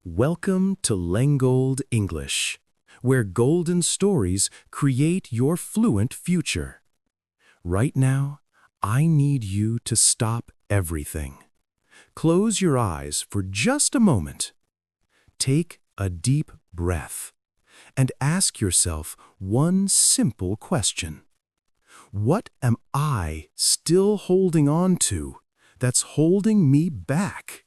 Welcome to Lengold English, where golden stories create your fluent future. Right now, I need you to stop everything. Close your eyes for just a moment. Take a deep breath and ask yourself one simple question. What am I still holding on to that's holding me back?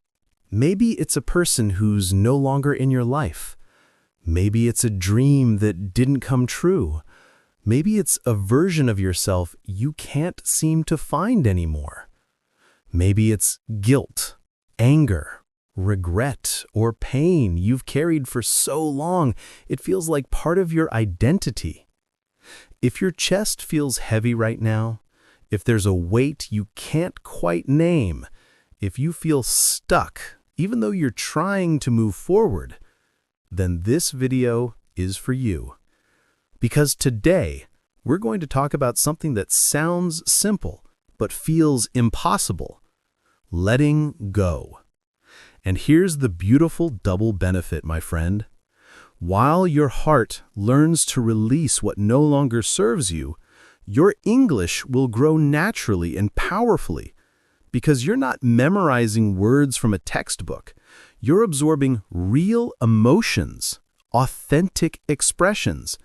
Maybe it's a person who's no longer in your life. Maybe it's a dream that didn't come true. Maybe it's a version of yourself you can't seem to find anymore. Maybe it's guilt, anger, regret, or pain you've carried for so long it feels like part of your identity. If your chest feels heavy right now, if there's a weight you can't quite name, if you feel stuck, even though you're trying to move forward, then this video is for you. Because today, we're going to talk about something that sounds simple, but feels impossible: letting go. And here's the beautiful double benefit, my friend. While your heart learns to release what no longer serves you, your English will grow naturally and powerfully. Because you're not memorizing words from a textbook. You're absorbing real emotions, authentic expressions,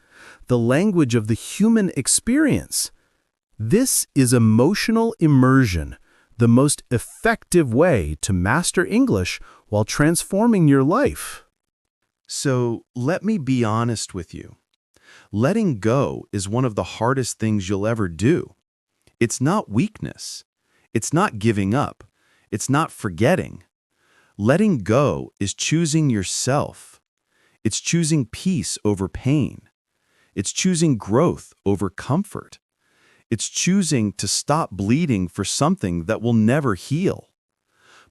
the language of the human experience. This is emotional immersion, the most effective way to master English while transforming your life. So let me be honest with you. Letting go is one of the hardest things you'll ever do. It's not weakness. It's not giving up. It's not forgetting. Letting go is choosing yourself. It's choosing peace over pain. It's choosing growth over comfort. It's choosing to stop bleeding for something that will never heal.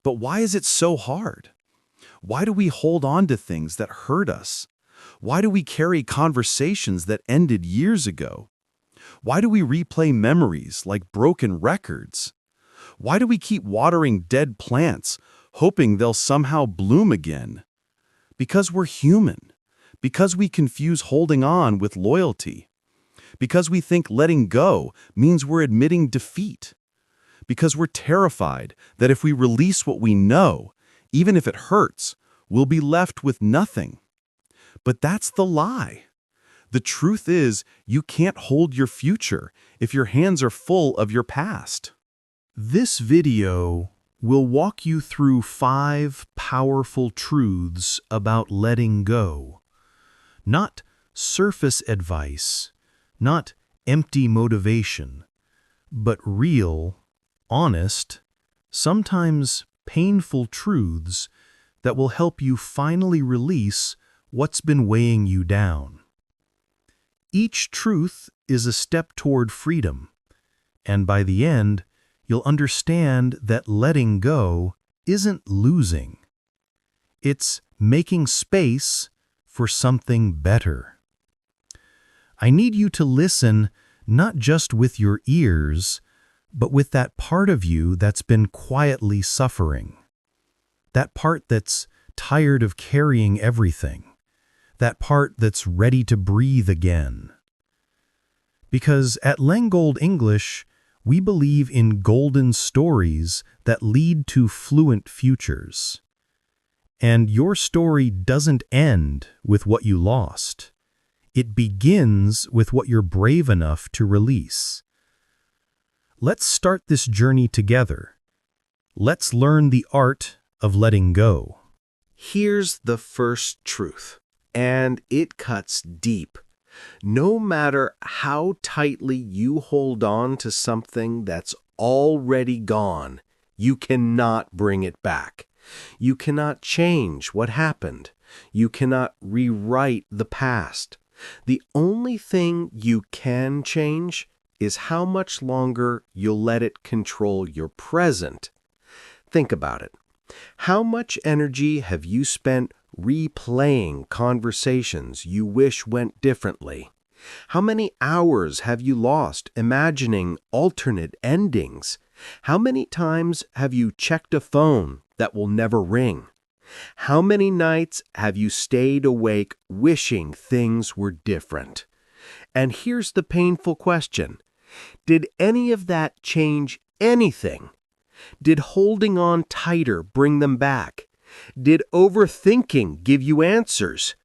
But why is it so hard? Why do we hold on to things that hurt us? Why do we carry conversations that ended years ago? Why do we replay memories like broken records? Why do we keep watering dead plants, hoping they'll somehow bloom again? Because we're human. Because we confuse holding on with loyalty. Because we think letting go means we're admitting defeat. Because we're terrified that if we release what we know, even if it hurts, we'll be left with nothing. But that's the lie. The truth is, you can't hold your future if your hands are full of your past. This video will walk you through 5 powerful truths about letting go. Not surface advice, not empty motivation, but real, honest, sometimes painful truths that will help you finally release what's been weighing you down. Each truth is a step toward freedom, and by the end, you'll understand that letting go isn't losing. It's making space for something better. I need you to listen not just with your ears, but with that part of you that's been quietly suffering. That part that's tired of carrying everything. That part that's ready to breathe again. Because at Lengold English, we believe in golden stories that lead to fluent futures. And your story doesn't end with what you lost. It begins with what you're brave enough to release. Let's start this journey together. Let's learn the art of letting go. Here's the first truth, and it cuts deep. No matter how tightly you hold on to something that's already gone, you cannot bring it back. You cannot change what happened. You cannot rewrite the past. The only thing you can change is how much longer you'll let it control your present. Think about it. How much energy have you spent replaying conversations you wish went differently? How many hours have you lost imagining alternate endings? How many times have you checked a phone that will never ring? How many nights have you stayed awake wishing things were different? And here's the painful question. Did any of that change anything? Did holding on tighter bring them back? Did overthinking give you answers?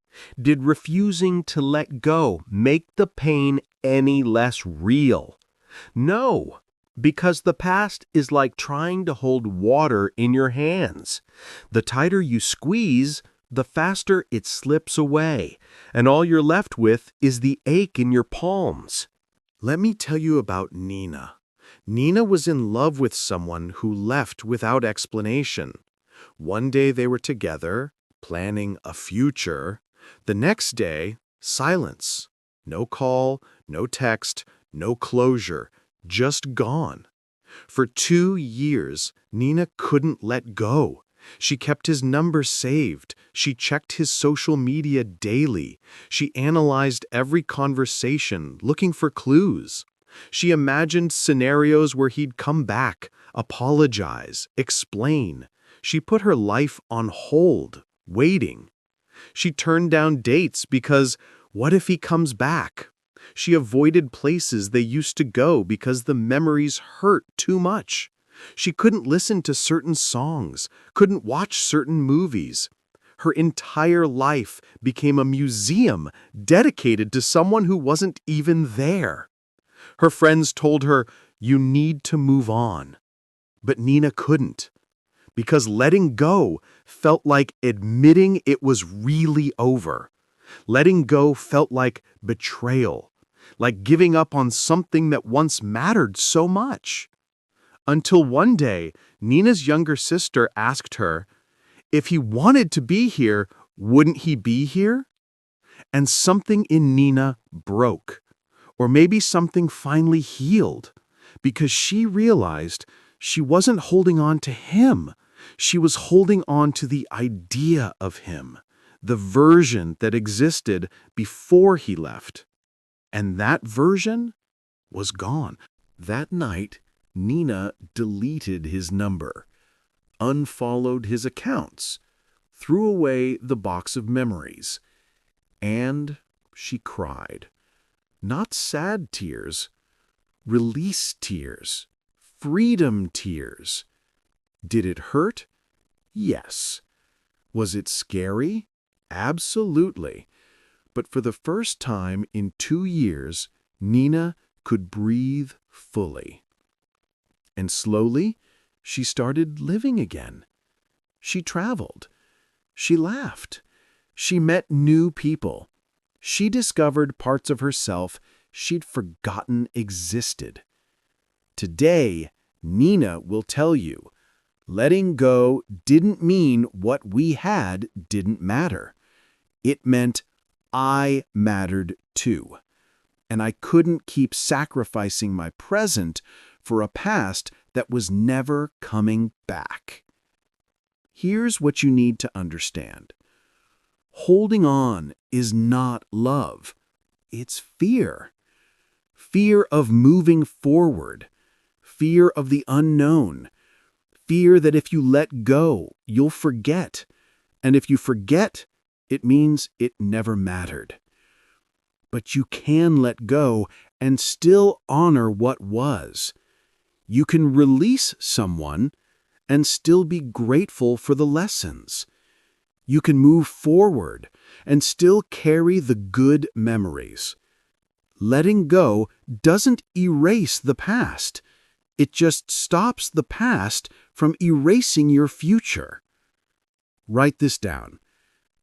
Did refusing to let go make the pain any less real? No, because the past is like trying to hold water in your hands. The tighter you squeeze, the faster it slips away, and all you're left with is the ache in your palms. Let me tell you about Nina. Nina was in love with someone who left without explanation. One day they were together, planning a future. The next day, silence. No call, no text, no closure, just gone. For 2 years, Nina couldn't let go. She kept his number saved. She checked his social media daily. She analyzed every conversation, looking for clues. She imagined scenarios where he'd come back, apologize, explain. She put her life on hold, waiting. She turned down dates because what if he comes back? She avoided places they used to go because the memories hurt too much. She couldn't listen to certain songs, couldn't watch certain movies. Her entire life became a museum dedicated to someone who wasn't even there. Her friends told her, "You need to move on." But Nina couldn't, because letting go felt like admitting it was really over. Letting go felt like betrayal, like giving up on something that once mattered so much. Until one day, Nina's younger sister asked her, if he wanted to be here, wouldn't he be here? And something in Nina broke. Or maybe something finally healed, because she realized she wasn't holding on to him. She was holding on to the idea of him, the version that existed before he left. And that version was gone. That night, Nina deleted his number, unfollowed his accounts, threw away the box of memories, and she cried. Not sad tears, release tears, freedom tears. Did it hurt? Yes. Was it scary? Absolutely. But for the first time in 2 years, Nina could breathe fully. And slowly, she started living again. She traveled. She laughed. She met new people. She discovered parts of herself she'd forgotten existed. Today, Nina will tell you, letting go didn't mean what we had didn't matter. It meant I mattered too. And I couldn't keep sacrificing my present for a past that was never coming back. Here's what you need to understand. Holding on is not love. It's fear. Fear of moving forward. Fear of the unknown. Fear that if you let go, you'll forget. And if you forget, it means it never mattered. But you can let go and still honor what was. You can release someone and still be grateful for the lessons. You can move forward and still carry the good memories. Letting go doesn't erase the past. It just stops the past from erasing your future. Write this down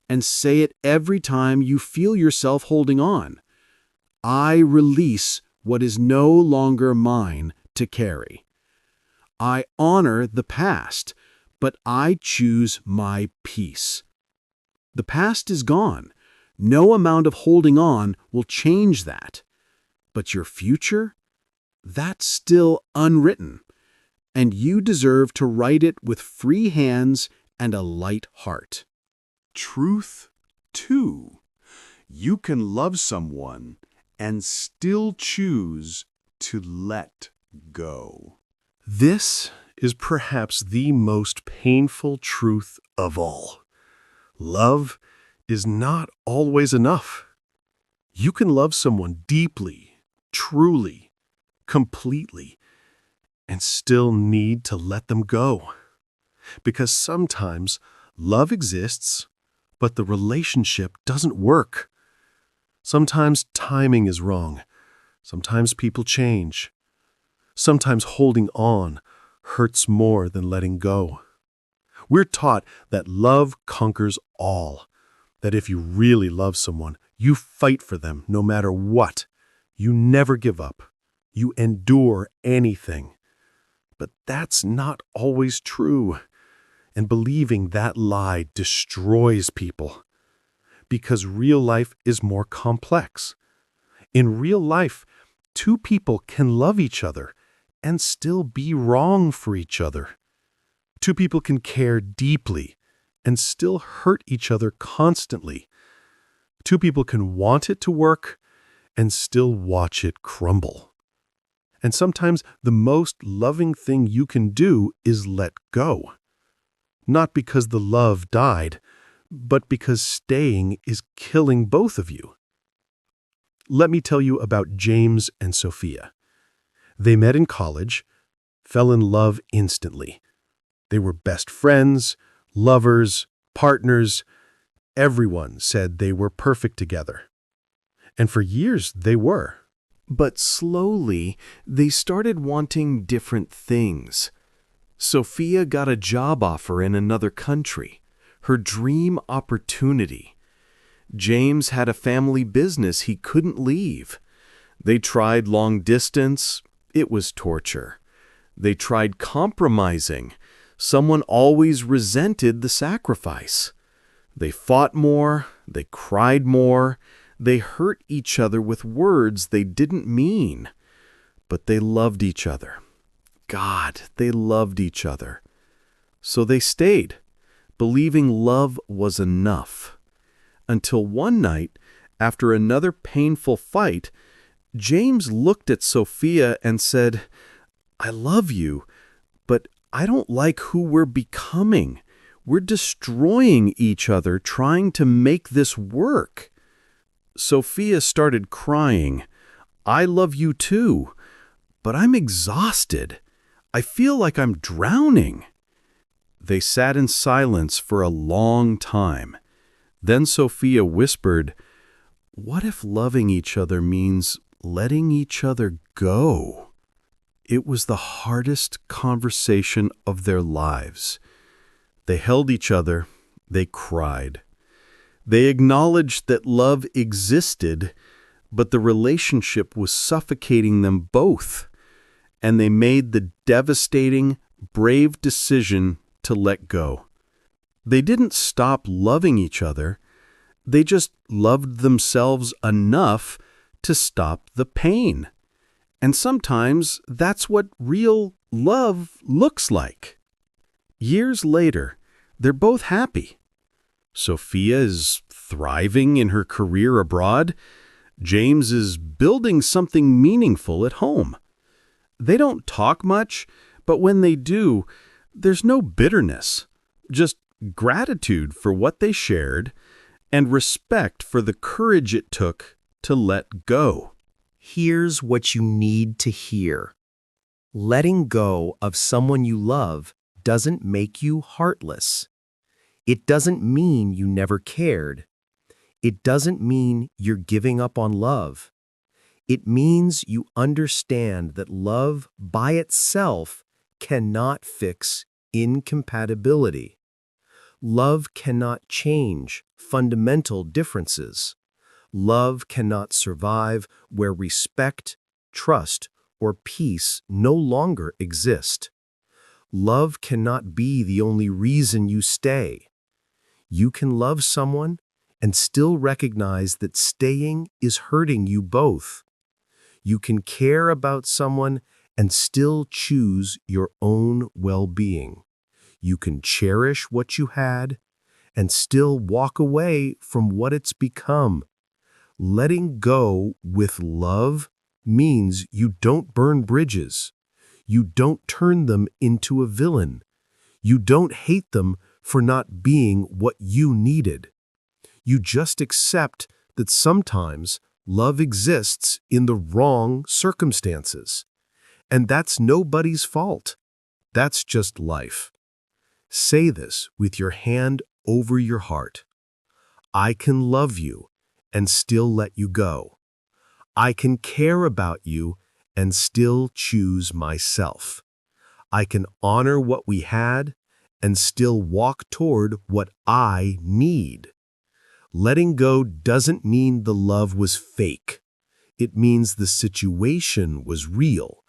and say it every time you feel yourself holding on. I release what is no longer mine to carry. I honor the past, but I choose my peace. The past is gone. No amount of holding on will change that. But your future? That's still unwritten. And you deserve to write it with free hands and a light heart. Truth 2. You can love someone and still choose to let go. This is perhaps the most painful truth of all. Love is not always enough. You can love someone deeply, truly, completely, and still need to let them go. Because sometimes love exists, but the relationship doesn't work. Sometimes timing is wrong. Sometimes people change. Sometimes holding on hurts more than letting go. We're taught that love conquers all, that if you really love someone, you fight for them no matter what. You never give up. You endure anything. But that's not always true. And believing that lie destroys people. Because real life is more complex. In real life, two people can love each other and still be wrong for each other. Two people can care deeply and still hurt each other constantly. Two people can want it to work and still watch it crumble. And sometimes the most loving thing you can do is let go. Not because the love died, but because staying is killing both of you. Let me tell you about James and Sophia. They met in college, fell in love instantly. They were best friends, lovers, partners. Everyone said they were perfect together. And for years they were. But slowly, they started wanting different things. Sophia got a job offer in another country, her dream opportunity. James had a family business he couldn't leave. They tried long distance. It was torture. They tried compromising. Someone always resented the sacrifice. They fought more. They cried more. They hurt each other with words they didn't mean. But they loved each other. God, they loved each other. So they stayed, believing love was enough. Until one night, after another painful fight, James looked at Sophia and said, "I love you, but I don't like who we're becoming. We're destroying each other trying to make this work." Sophia started crying. "I love you too, but I'm exhausted. I feel like I'm drowning." They sat in silence for a long time. Then Sophia whispered, "What if loving each other means letting each other go?" It was the hardest conversation of their lives. They held each other. They cried. They acknowledged that love existed, but the relationship was suffocating them both. And they made the devastating, brave decision to let go. They didn't stop loving each other. They just loved themselves enough to stop the pain. And sometimes that's what real love looks like. Years later, they're both happy. Sophia is thriving in her career abroad. James is building something meaningful at home. They don't talk much, but when they do, there's no bitterness, just gratitude for what they shared and respect for the courage it took to let go. Here's what you need to hear. Letting go of someone you love doesn't make you heartless. It doesn't mean you never cared. It doesn't mean you're giving up on love. It means you understand that love by itself cannot fix incompatibility. Love cannot change fundamental differences. Love cannot survive where respect, trust, or peace no longer exist. Love cannot be the only reason you stay. You can love someone and still recognize that staying is hurting you both. You can care about someone and still choose your own well-being. You can cherish what you had and still walk away from what it's become. Letting go with love means you don't burn bridges. You don't turn them into a villain. You don't hate them for not being what you needed. You just accept that sometimes love exists in the wrong circumstances. And that's nobody's fault. That's just life. Say this with your hand over your heart. I can love you and still let you go. I can care about you and still choose myself. I can honor what we had and still walk toward what I need. Letting go doesn't mean the love was fake. It means the situation was real.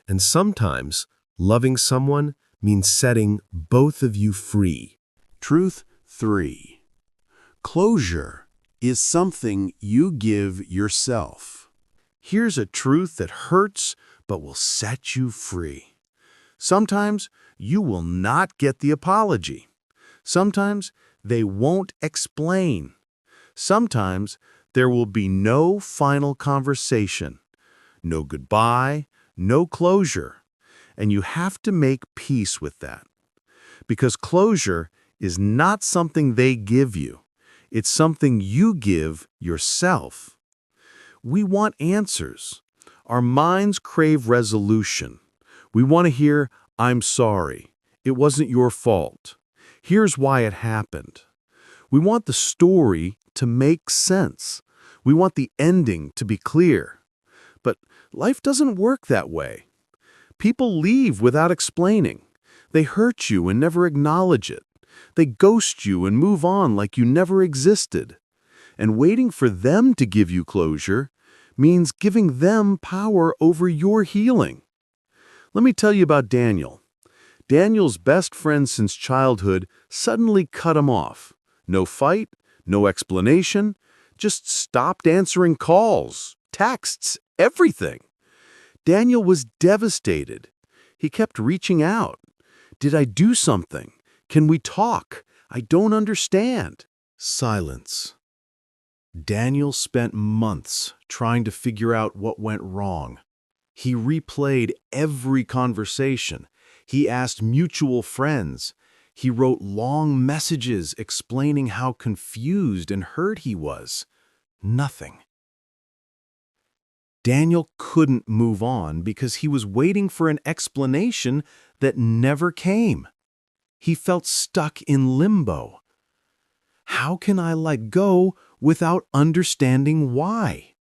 And sometimes loving someone means setting both of you free. Truth 3. Closure is something you give yourself. Here's a truth that hurts but will set you free. Sometimes you will not get the apology. Sometimes they won't explain. Sometimes there will be no final conversation, no goodbye, no closure, and you have to make peace with that. Because closure is not something they give you. It's something you give yourself. We want answers. Our minds crave resolution. We want to hear, "I'm sorry. It wasn't your fault. Here's why it happened." We want the story to make sense. We want the ending to be clear. But life doesn't work that way. People leave without explaining. They hurt you and never acknowledge it. They ghost you and move on like you never existed. And waiting for them to give you closure means giving them power over your healing. Let me tell you about Daniel. Daniel's best friend since childhood suddenly cut him off. No fight, no explanation, just stopped answering calls, texts, everything. Daniel was devastated. He kept reaching out. "Did I do something? Can we talk? I don't understand." Silence. Daniel spent months trying to figure out what went wrong. He replayed every conversation. He asked mutual friends. He wrote long messages explaining how confused and hurt he was. Nothing. Daniel couldn't move on because he was waiting for an explanation that never came. He felt stuck in limbo. How can I let go without understanding why?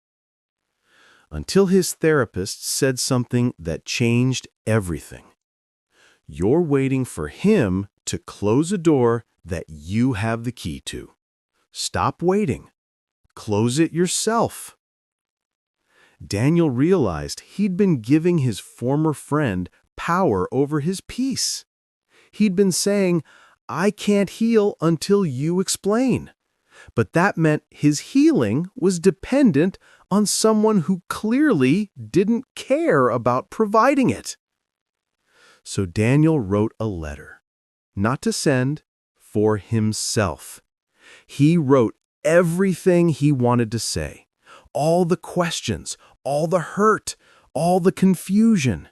Until his therapist said something that changed everything. You're waiting for him to close a door that you have the key to. Stop waiting. Close it yourself. Daniel realized he'd been giving his former friend power over his peace. He'd been saying, "I can't heal until you explain." But that meant his healing was dependent on someone who clearly didn't care about providing it. So Daniel wrote a letter, not to send, for himself. He wrote everything he wanted to say, all the questions, all the hurt, all the confusion.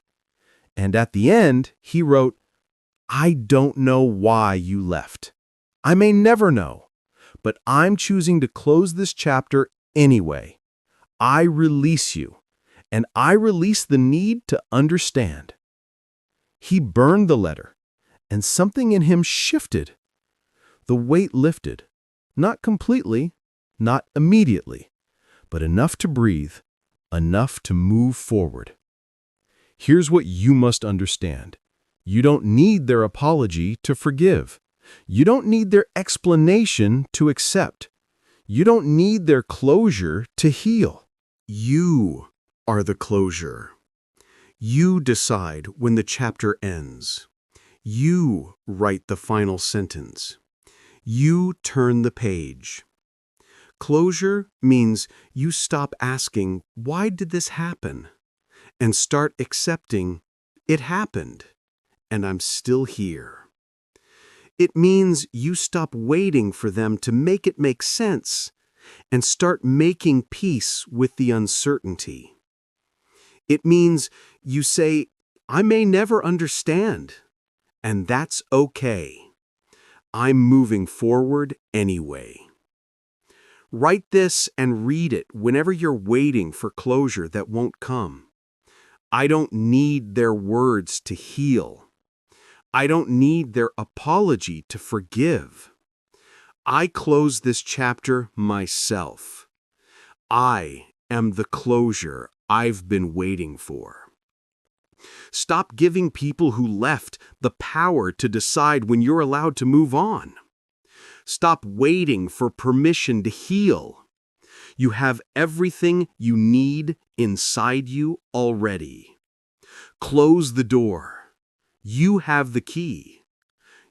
And at the end, he wrote, "I don't know why you left. I may never know, but I'm choosing to close this chapter anyway. I release you, and I release the need to understand." He burned the letter, and something in him shifted. The weight lifted, not completely, not immediately, but enough to breathe, enough to move forward. Here's what you must understand. You don't need their apology to forgive. You don't need their explanation to accept. You don't need their closure to heal. You are the closure. You decide when the chapter ends. You write the final sentence. You turn the page. Closure means you stop asking, "Why did this happen?" and start accepting, "It happened, and I'm still here." It means you stop waiting for them to make it make sense and start making peace with the uncertainty. It means you say, "I may never understand," and that's okay. I'm moving forward anyway. Write this and read it whenever you're waiting for closure that won't come. I don't need their words to heal. I don't need their apology to forgive. I close this chapter myself. I am the closure I've been waiting for. Stop giving people who left the power to decide when you're allowed to move on. Stop waiting for permission to heal. You have everything you need inside you already. Close the door. You have the key.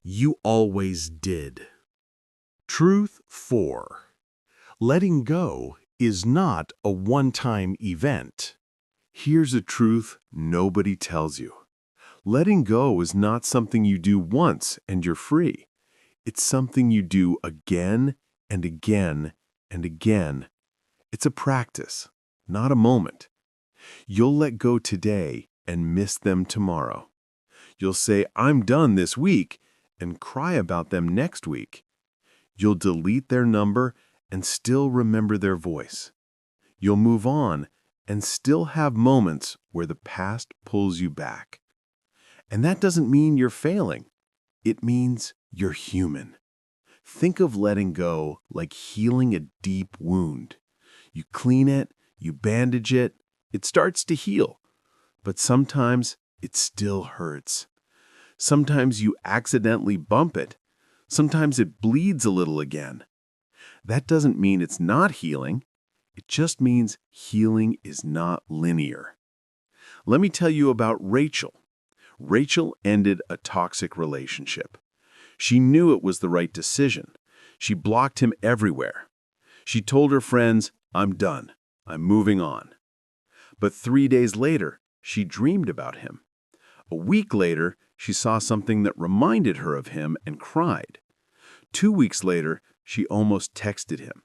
You always did. Truth 4. Letting go is not a one-time event. Here's a truth nobody tells you. Letting go is not something you do once and you're free. It's something you do again and again and again. It's a practice, not a moment. You'll let go today and miss them tomorrow. You'll say, I'm done this week, and cry about them next week. You'll delete their number and still remember their voice. You'll move on and still have moments where the past pulls you back. And that doesn't mean you're failing. It means you're human. Think of letting go like healing a deep wound. You clean it, you bandage it, it starts to heal. But sometimes it still hurts. Sometimes you accidentally bump it. Sometimes it bleeds a little again. That doesn't mean it's not healing. It just means healing is not linear. Let me tell you about Rachel. Rachel ended a toxic relationship. She knew it was the right decision. She blocked him everywhere. She told her friends, I'm done. I'm moving on. But 3 days later, she dreamed about him. A week later, she saw something that reminded her of him and cried. 2 weeks later, she almost texted him.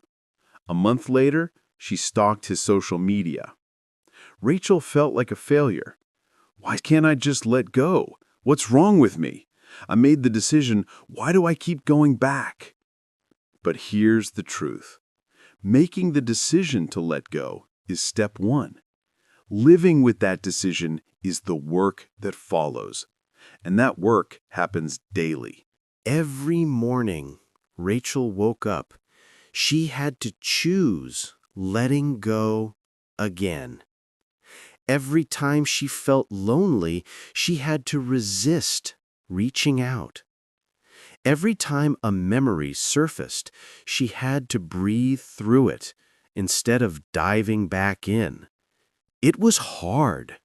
A month later, she stalked his social media. Rachel felt like a failure. Why can't I just let go? What's wrong with me? I made the decision. Why do I keep going back? But here's the truth. Making the decision to let go is step 1. Living with that decision is the work that follows. And that work happens daily. Every morning, Rachel woke up. She had to choose letting go again. Every time she felt lonely, she had to resist reaching out. Every time a memory surfaced, she had to breathe through it instead of diving back in. It was hard.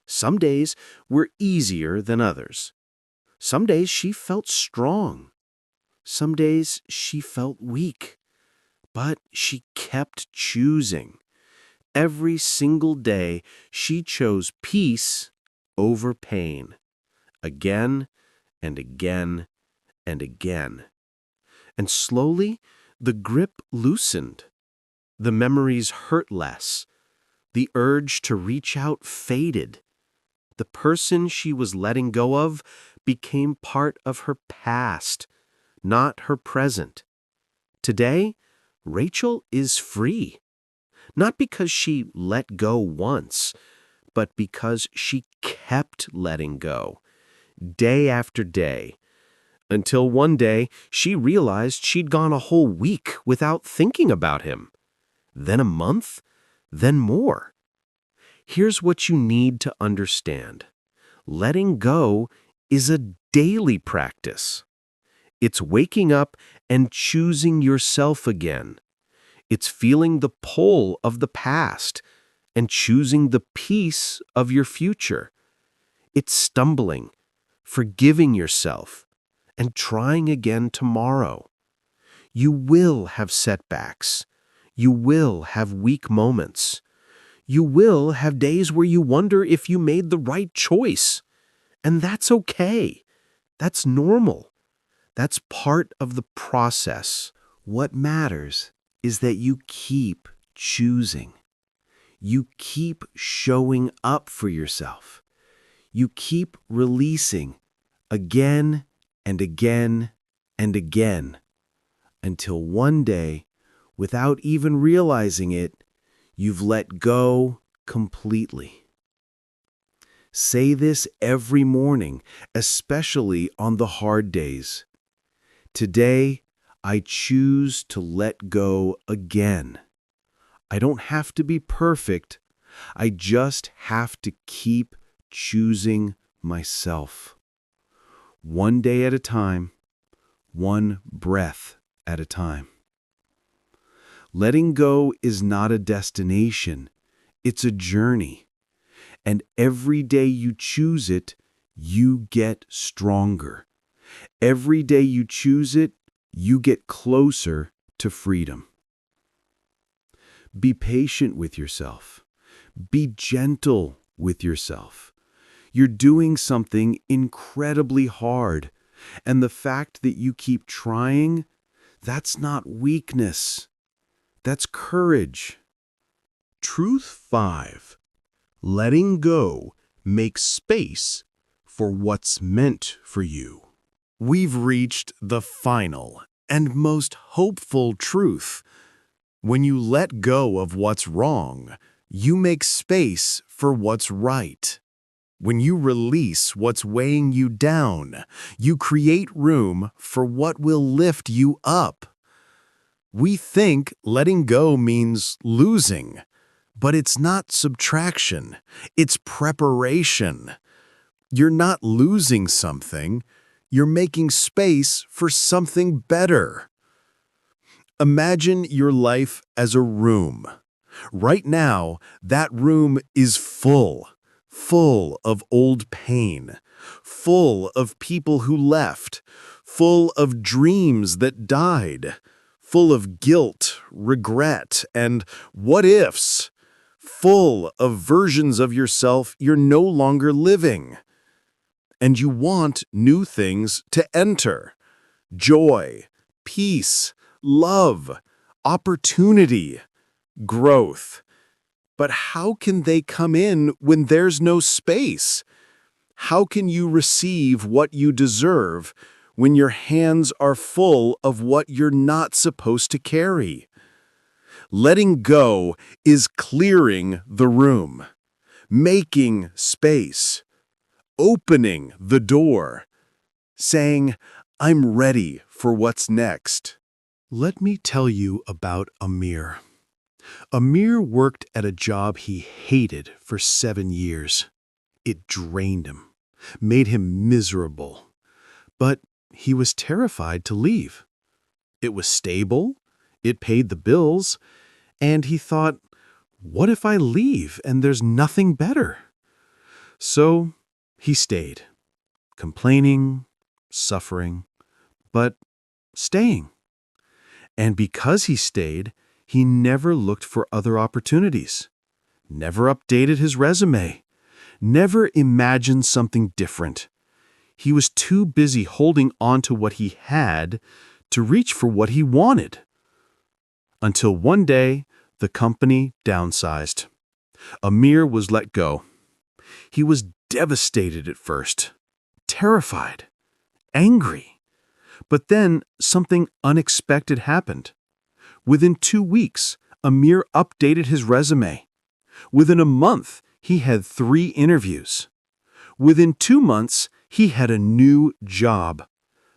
Some days were easier than others. Some days she felt strong. Some days she felt weak. But she kept choosing. Every single day she chose peace over pain. Again and again and again. And slowly the grip loosened. The memories hurt less. The urge to reach out faded. The person she was letting go of became part of her past, not her present. Today, Rachel is free. Not because she let go once, but because she kept letting go, day after day, until one day she realized she'd gone a whole week without thinking about him. Then a month, then more. Here's what you need to understand. Letting go is a daily practice. It's waking up and choosing yourself again. It's feeling the pull of the past and choosing the peace of your future. It's stumbling, forgiving yourself, and trying again tomorrow. You will have setbacks. You will have weak moments. You will have days where you wonder if you made the right choice. And that's okay. That's normal. That's part of the process. What matters is that you keep choosing. You keep showing up for yourself. You keep releasing again and again and again, until one day, without even realizing it, you've let go completely. Say this every morning, especially on the hard days. Today, I choose to let go again. I don't have to be perfect. I just have to keep choosing myself. One day at a time, one breath at a time. Letting go is not a destination. It's a journey. And every day you choose it, you get stronger. Every day you choose it, you get closer to freedom. Be patient with yourself. Be gentle with yourself. You're doing something incredibly hard, and the fact that you keep trying, that's not weakness. That's courage. Truth 5. Letting go makes space for what's meant for you. We've reached the final and most hopeful truth. When you let go of what's wrong, you make space for what's right. When you release what's weighing you down, you create room for what will lift you up. We think letting go means losing, but it's not subtraction, it's preparation. You're not losing something, you're making space for something better. Imagine your life as a room. Right now, that room is full of old pain, full of people who left, full of dreams that died, full of guilt, regret, and what-ifs, full of versions of yourself you're no longer living. And you want new things to enter: joy, peace, love, opportunity, growth. But how can they come in when there's no space? How can you receive what you deserve when your hands are full of what you're not supposed to carry? Letting go is clearing the room, making space, opening the door, saying, "I'm ready for what's next." Let me tell you about Amir. Amir worked at a job he hated for 7 years. It drained him, made him miserable. But he was terrified to leave. It was stable, it paid the bills, and he thought, what if I leave and there's nothing better? So he stayed, complaining, suffering, but staying. And because he stayed, he never looked for other opportunities, never updated his resume, never imagined something different. He was too busy holding on to what he had to reach for what he wanted. Until one day, the company downsized. Amir was let go. He was devastated at first, terrified, angry. But then something unexpected happened. Within 2 weeks, Amir updated his resume. Within a month, he had 3 interviews. Within 2 months, he had a new job.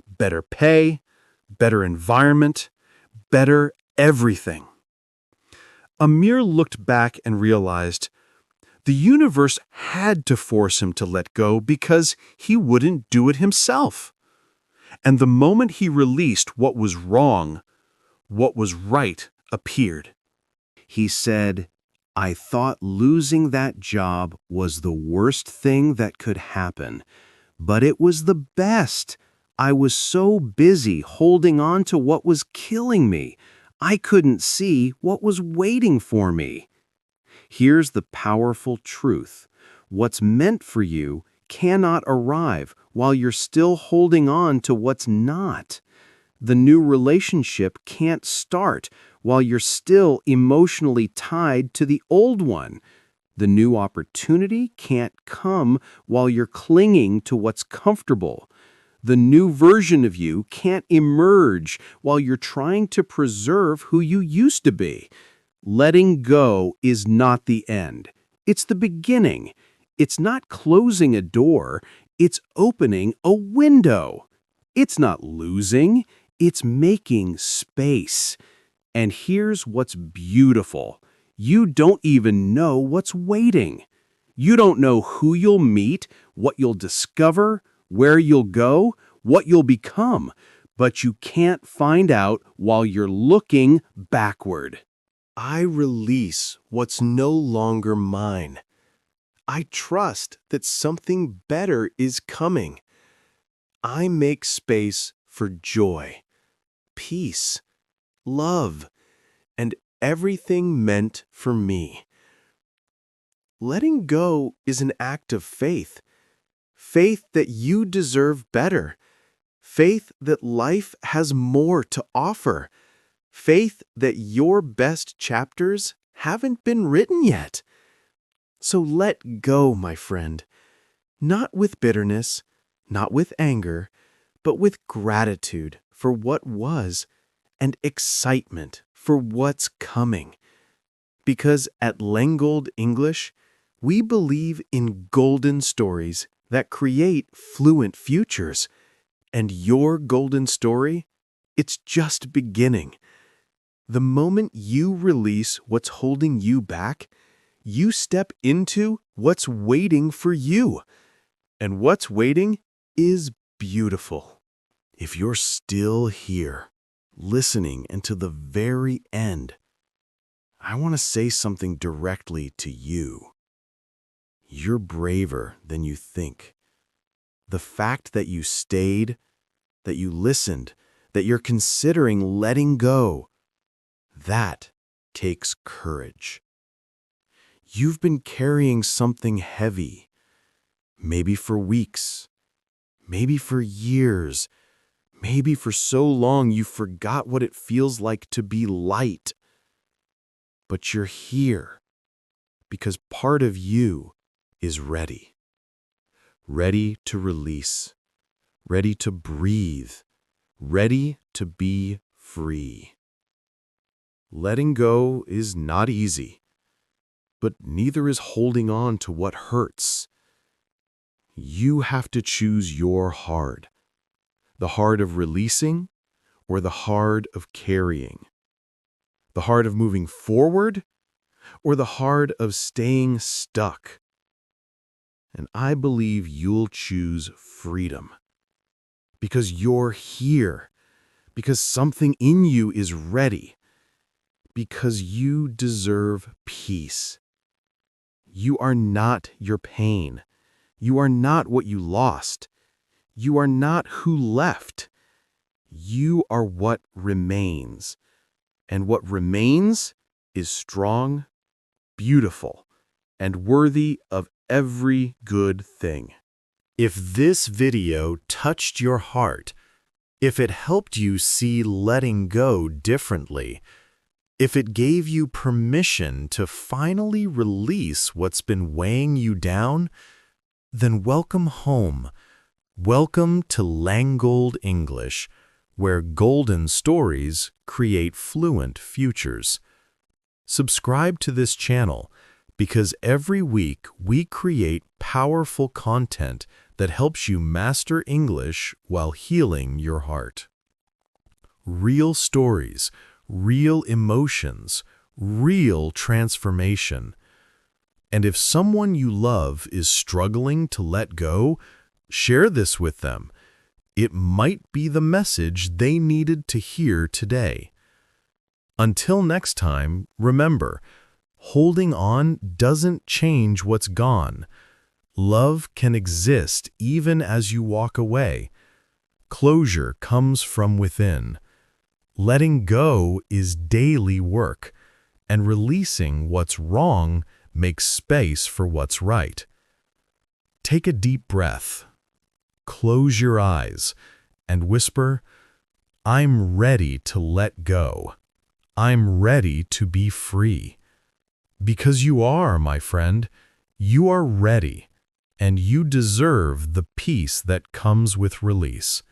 Better pay, better environment, better everything. Amir looked back and realized the universe had to force him to let go because he wouldn't do it himself. And the moment he released what was wrong, what was right appeared. He said, "I thought losing that job was the worst thing that could happen, but it was the best. I was so busy holding on to what was killing me, I couldn't see what was waiting for me." Here's the powerful truth. What's meant for you cannot arrive while you're still holding on to what's not. The new relationship can't start while you're still emotionally tied to the old one. The new opportunity can't come while you're clinging to what's comfortable. The new version of you can't emerge while you're trying to preserve who you used to be. Letting go is not the end. It's the beginning. It's not closing a door. It's opening a window. It's not losing. It's making space. And here's what's beautiful. You don't even know what's waiting. You don't know who you'll meet, what you'll discover, where you'll go, what you'll become, but you can't find out while you're looking backward. I release what's no longer mine. I trust that something better is coming. I make space for joy, peace, love, and everything meant for me. Letting go is an act of faith. Faith that you deserve better. Faith that life has more to offer. Faith that your best chapters haven't been written yet. So let go, my friend. Not with bitterness, not with anger, but with gratitude for what was and excitement for what's coming. Because at Lengold English, we believe in golden stories that create fluent futures. And your golden story, it's just beginning. The moment you release what's holding you back, you step into what's waiting for you. And what's waiting is beautiful. If you're still here, listening until the very end, I want to say something directly to you. You're braver than you think. The fact that you stayed, that you listened, that you're considering letting go, that takes courage. You've been carrying something heavy, maybe for weeks, maybe for years, maybe for so long you forgot what it feels like to be light. But you're here because part of you is ready. Ready to release, ready to breathe, ready to be free. Letting go is not easy, but neither is holding on to what hurts. You have to choose your hard, the hard of releasing or the hard of carrying, the hard of moving forward or the hard of staying stuck. And I believe you'll choose freedom because you're here, because something in you is ready, because you deserve peace. You are not your pain. You are not what you lost. You are not who left. You are what remains. And what remains is strong, beautiful, and worthy of every good thing. If this video touched your heart, if it helped you see letting go differently, if it gave you permission to finally release what's been weighing you down, then welcome home. Welcome to Lengold English, where golden stories create fluent futures. Subscribe to this channel because every week we create powerful content that helps you master English while healing your heart. Real stories, real emotions, real transformation. And if someone you love is struggling to let go, share this with them. It might be the message they needed to hear today. Until next time, remember, holding on doesn't change what's gone. Love can exist even as you walk away. Closure comes from within. Letting go is daily work, and releasing what's wrong makes space for what's right. Take a deep breath, close your eyes, and whisper, "I'm ready to let go. I'm ready to be free." Because you are, my friend, you are ready, and you deserve the peace that comes with release.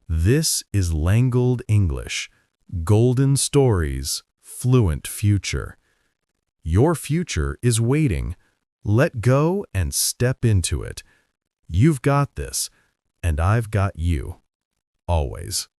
This is Lengold English, Golden Stories, Fluent Future. Your future is waiting. Let go and step into it. You've got this, and I've got you. Always.